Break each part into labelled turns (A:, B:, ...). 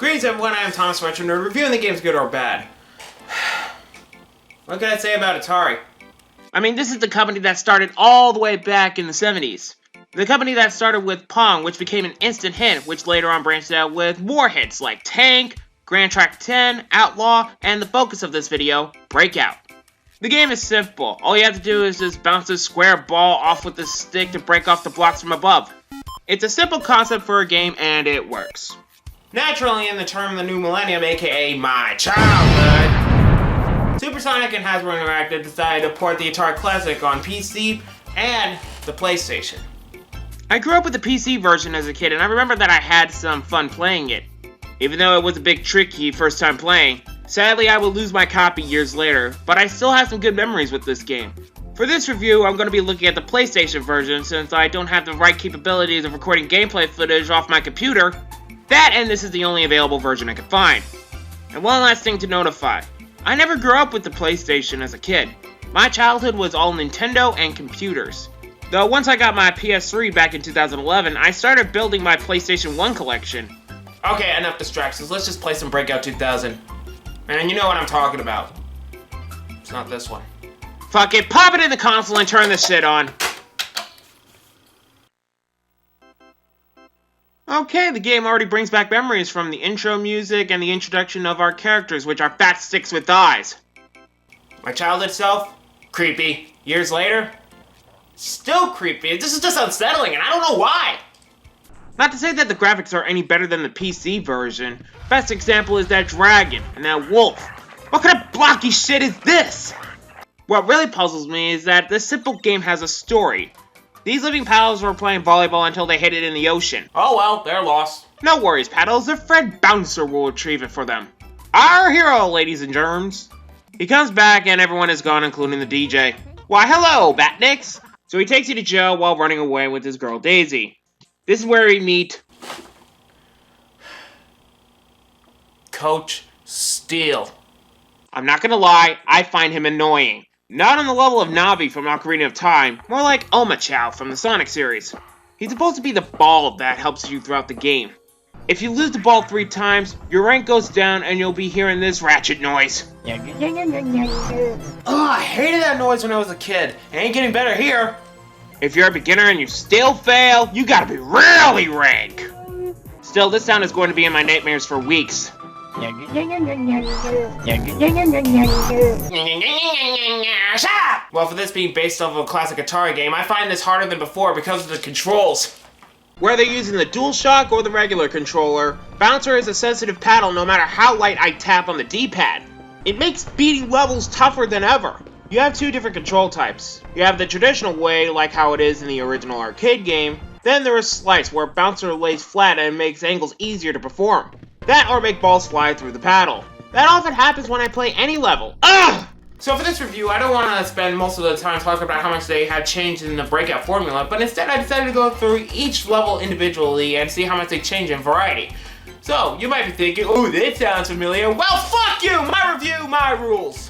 A: Greetings everyone, I am Thomas Retro Nerd, reviewing the games good or bad. What can I say about Atari?
B: I mean, this is the company that started all the way back in the 70s. The company that started with Pong, which became an instant hit, which later on branched out with more hits like Tank, Grand Track 10, Outlaw, and the focus of this video, Breakout. The game is simple. All you have to do is just bounce this square ball off with the stick to break off the blocks from above. It's a simple concept for a game, and it works.
A: Naturally, in the term of the new millennium, aka my childhood, Supersonic and Hasbro Interactive decided to port the Atari Classic on PC and the PlayStation.
B: I grew up with the PC version as a kid, and I remember that I had some fun playing it. Even though it was a bit tricky first time playing, sadly I will lose my copy years later, but I still have some good memories with this game. For this review, I'm going to be looking at the PlayStation version since I don't have the right capabilities of recording gameplay footage off my computer. That and this is the only available version I could find. And one last thing to notify. I never grew up with the PlayStation as a kid. My childhood was all Nintendo and computers. Though once I got my PS3 back in 2011, I started building my PlayStation 1 collection.
A: Okay, enough distractions, let's just play some Breakout 2000. And you know what I'm talking about. It's not this one.
B: Fuck it, pop it in the console and turn this shit on. Okay, the game already brings back memories from the intro music and the introduction of our characters, which are fat sticks with eyes.
A: My childhood self? Creepy. Years later? Still creepy. This is just unsettling and I don't know why.
B: Not to say that the graphics are any better than the PC version. Best example is that dragon and that wolf. What kind of blocky shit is this? What really puzzles me is that this simple game has a story. These living paddles were playing volleyball until they hit it in the ocean.
A: Oh well, they're lost.
B: No worries, paddles. Their friend Bouncer will retrieve it for them. Our hero, ladies and germs. He comes back and everyone is gone, including the DJ. Why, hello, Batnix. So he takes you to jail while running away with his girl, Daisy. This is where we meet
A: Coach Steele.
B: I'm not gonna lie, I find him annoying. Not on the level of Navi from Ocarina of Time, more like Omochao from the Sonic series. He's supposed to be the ball that helps you throughout the game. If you lose the ball 3 times, your rank goes down and you'll be hearing this ratchet noise.
A: Oh, I hated that noise when I was a kid. It ain't getting better here.
B: If you're a beginner and you still fail, you gotta be really rank. Still, this sound is going to be in my nightmares for weeks.
A: Well, for this being based off of a classic Atari game, I find this harder than before because of the controls.
B: Whether using the DualShock or the regular controller, Bouncer is a sensitive paddle no matter how light I tap on the D-pad. It makes beating levels tougher than ever. You have 2 different control types. You have the traditional way, like how it is in the original arcade game. Then there is Slice, where Bouncer lays flat and makes angles easier to perform. That or make balls fly through the paddle. That often happens when I play any level. Ugh!
A: So for this review, I don't want to spend most of the time talking about how much they had changed in the Breakout formula, but instead I decided to go through each level individually and see how much they change in variety. So, you might be thinking, oh, that sounds familiar. Well, fuck you! My review, my rules!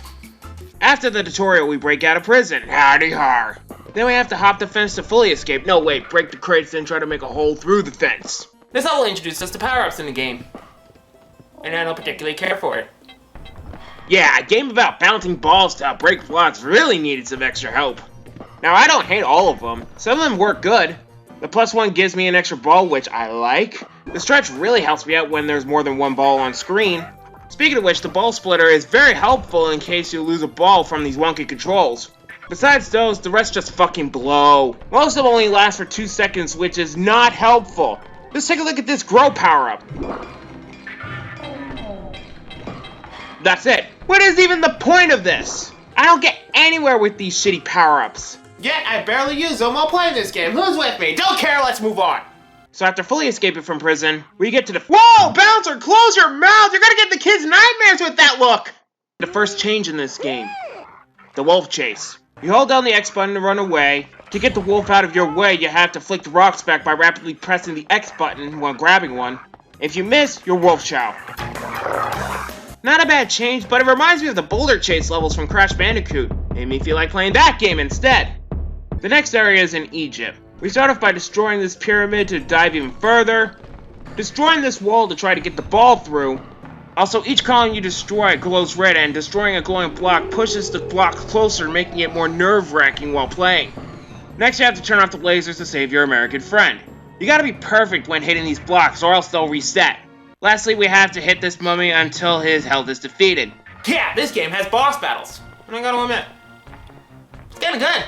B: After the tutorial, we break out of prison. Howdy har. Then we have to hop the fence to fully escape. No, wait, break the crates, then try to make a hole through the fence.
A: This level introduced us to power-ups in the game, and I don't particularly care for it.
B: Yeah, a game about bouncing balls to break blocks really needed some extra help. Now, I don't hate all of them. Some of them work good. The +1 gives me an extra ball, which I like. The stretch really helps me out when there's more than 1 ball on screen. Speaking of which, the ball splitter is very helpful in case you lose a ball from these wonky controls. Besides those, the rest just fucking blow. Most of them only last for 2 seconds, which is not helpful. Just take a look at this grow power-up. That's it. What is even the point of this? I don't get anywhere with these shitty power-ups.
A: Yet I barely use them while playing this game. Who's with me? Don't care, let's move on.
B: So after fully escaping from prison, we get to the— Whoa, Bouncer, close your mouth! You're gonna get the kids nightmares with that look! The first change in this game. The wolf chase. You hold down the X button to run away. To get the wolf out of your way, you have to flick the rocks back by rapidly pressing the X button while grabbing one. If you miss, you're wolf chow. Not a bad change, but it reminds me of the boulder chase levels from Crash Bandicoot. Made me feel like playing that game instead. The next area is in Egypt. We start off by destroying this pyramid to dive even further. destroying this wall to try to get the ball through. Also, each column you destroy glows red, and destroying a glowing block pushes the block closer, making it more nerve-wracking while playing. Next, you have to turn off the lasers to save your American friend. You gotta be perfect when hitting these blocks, or else they'll reset. Lastly, we have to hit this mummy until his health is defeated.
A: Yeah, this game has boss battles, and I gotta admit, it's kinda good.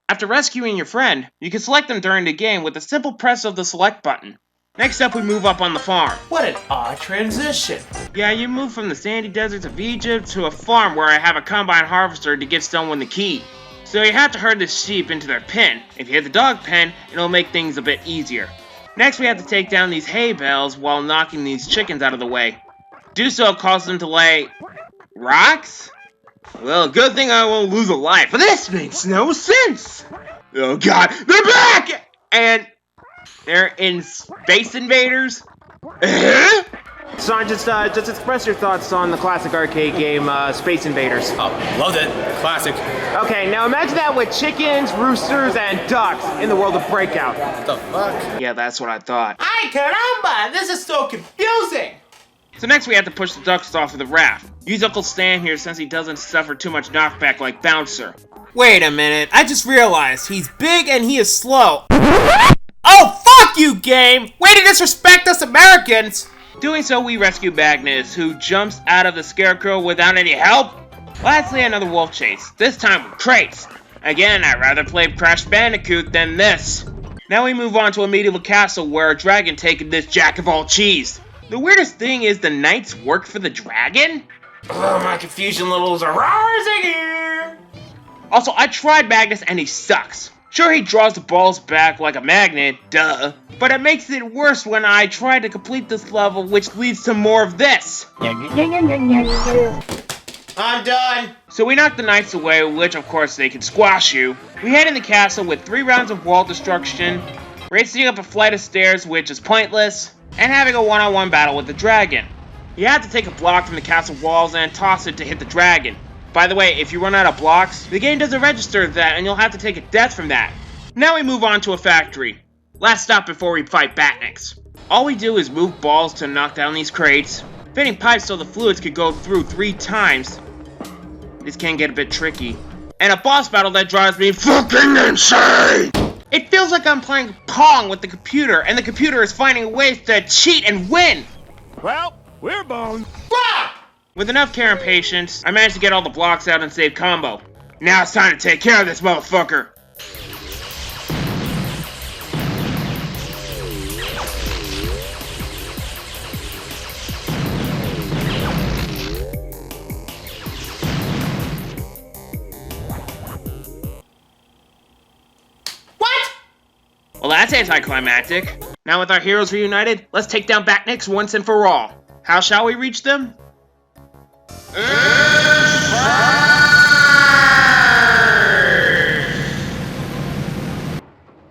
B: After rescuing your friend, you can select them during the game with a simple press of the select button. Next up, we move up on the farm.
A: What an odd transition.
B: Yeah, you move from the sandy deserts of Egypt to a farm where I have a combine harvester to give someone the key. So you have to herd the sheep into their pen. If you hit the dog pen, it'll make things a bit easier. Next, we have to take down these hay bales while knocking these chickens out of the way. Do so causes them to lay rocks? Well, good thing I won't lose a life, but this makes no sense! Oh god, they're back! And they're in Space Invaders?
C: Son, just express your thoughts on the classic arcade game, Space Invaders.
D: Oh, loved it. Classic.
C: Okay, now imagine that with chickens, roosters, and ducks in the world of Breakout.
D: What the fuck?
B: Yeah, that's what I thought.
A: Ay caramba, this is so confusing.
B: So next we have to push the ducks off of the raft. Use Uncle Stan here since he doesn't suffer too much knockback like Bouncer.
E: Wait a minute, I just realized he's big and he is slow. Oh, fuck you, game! Way to disrespect us Americans!
B: Doing so, we rescue Magnus, who jumps out of the scarecrow without any help. Lastly, another wolf chase, this time with crates. Again, I'd rather play Crash Bandicoot than this. Now we move on to a medieval castle where a dragon taken this jack of all cheese. The weirdest thing is the knights work for the dragon?
A: Oh, my confusion levels are rising here.
B: Also, I tried Magnus and he sucks. Sure, he draws the balls back like a magnet, duh. But it makes it worse when I try to complete this level, which leads to more of this.
A: I'm done.
B: So we knock the knights away, which of course they can squash you. We head in the castle with 3 rounds of wall destruction, racing up a flight of stairs, which is pointless, and having a one-on-one battle with the dragon. You have to take a block from the castle walls and toss it to hit the dragon. By the way, if you run out of blocks, the game doesn't register that and you'll have to take a death from that. Now we move on to a factory. Last stop before we fight Batniks. All we do is move balls to knock down these crates, fitting pipes so the fluids could go through 3 times. This can get a bit tricky. And a boss battle that drives me fucking insane! It feels like I'm playing Pong with the computer, and the computer is finding ways to cheat and win!
C: Well, we're boned.
B: With enough care and patience, I managed to get all the blocks out and save combo. Now it's time to take care of this motherfucker! Well, that's anticlimactic. Now with our heroes reunited, let's take down Batniks once and for all. How shall we reach them?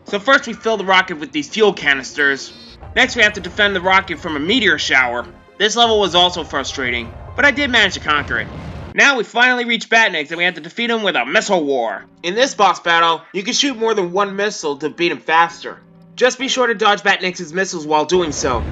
B: So first we fill the rocket with these fuel canisters. Next we have to defend the rocket from a meteor shower. This level was also frustrating, but I did manage to conquer it. Now we finally reach Batniks and we have to defeat him with a missile war. In this boss battle, you can shoot more than 1 missile to beat him faster. Just be sure to dodge Batniks' missiles while doing so.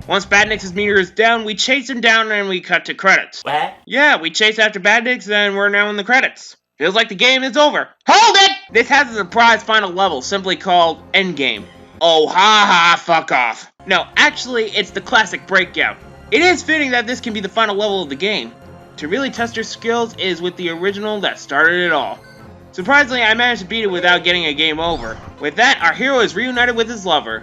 B: Once Batniks' meteor is down, we chase him down and we cut to credits.
A: What?
B: Yeah, we chase after Batniks and we're now in the credits. Feels like the game is over. Hold it! This has a surprise final level simply called Endgame. Oh, ha ha, fuck off. No, actually, it's the classic Breakout. It is fitting that this can be the final level of the game. To really test your skills is with the original that started it all. Surprisingly, I managed to beat it without getting a game over. With that, our hero is reunited with his lover,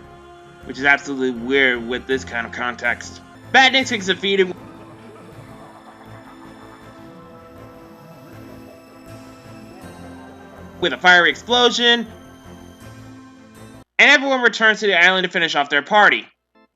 B: which is absolutely weird with this kind of context. Batniks is defeated with a fiery explosion, and everyone returns to the island to finish off their party.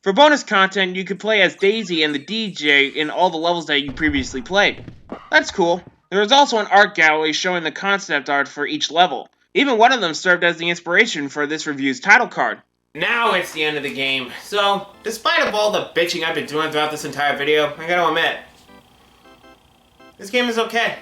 B: For bonus content, you can play as Daisy and the DJ in all the levels that you previously played. That's cool. There is also an art gallery showing the concept art for each level. Even one of them served as the inspiration for this review's title card.
A: Now it's the end of the game. So, despite of all the bitching I've been doing throughout this entire video, I gotta admit, this game is okay.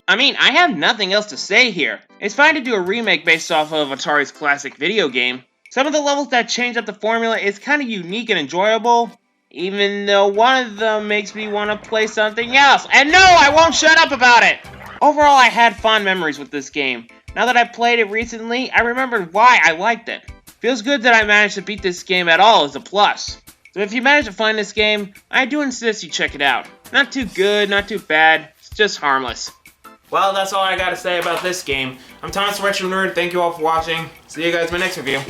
B: I mean, I have nothing else to say here. It's fine to do a remake based off of Atari's classic video game, Some of the levels that change up the formula is kind of unique and enjoyable, even though one of them makes me want to play something else. And no, I won't shut up about it! Overall, I had fond memories with this game. Now that I've played it recently, I remembered why I liked it. Feels good that I managed to beat this game at all is a plus. So if you manage to find this game, I do insist you check it out. Not too good, not too bad, it's just harmless.
A: Well, that's all I gotta say about this game. I'm Thomas the Retro Nerd, thank you all for watching. See you guys in my next review.